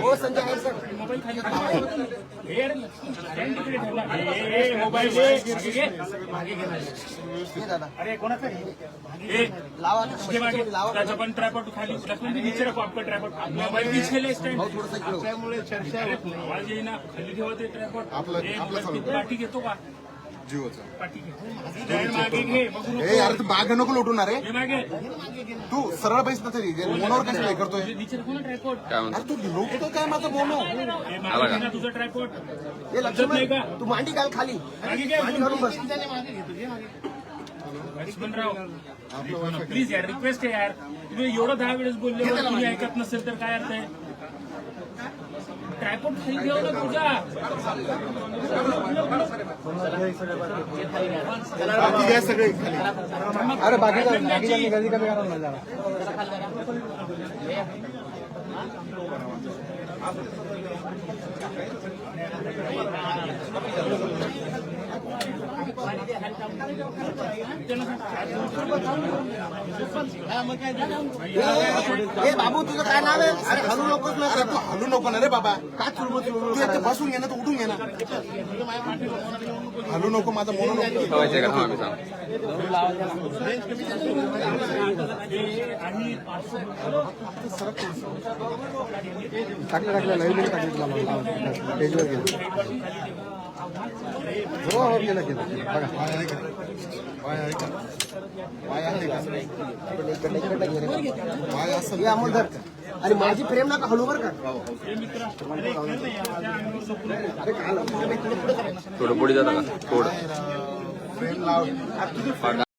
हो संजय आहे सर अरे कोणाचं लावा त्याचा पण ट्रायपॉड खाली नीचे रखो आपका ट्रायपॉड मोबाईल पीछे स्टँड त्यामुळे चर्चा आवाज येईना खाली ठेवा ते ट्रायपॉड पाठी घेतो का जीवचा पाठी घे स्टँड मागे घे बघू नको यार तू मागे नको लुटून रे हे मागे तू सरळ पैसे नसेल मोनोवर कसं काय करतोय नीचे रखो ना ट्रायपॉड अरे तू लुटतो काय माझं मोनो हे मागे घे ना तुझा ट्रायपॉड हे लक्षात नाही का तू मांडी घाल खाली मागे घे मांडी घालून बस लक्ष्मणराव प्लीज यार रिक्वेस्ट आहे यार तुम्ही एवढं 10 वेळेस बोलले तुम्ही ऐकत नसेल तर काय अर्थ आहे ट्रायपॉड खाली ठेव ना तुझा बाकी घ्या सगळे अरे बाकी गर्दी कमी करा ना जरा ए बाबू तुझं काय नाव आहे अरे हलू नकोस ना अरे तू हलू नको ना रे बाबा काय चुरबुर तू एकदा बसून घे ना तू उठून घे ना हलू नको माझं मोनो नको टाकलं नवीन टाकलं पेजवर गेलं हो गेलं बघा हे अमोल धर अरे माझी प्रेम नका हळू बर का थोडं पुढे जाता का थोडं फ्रेम लाव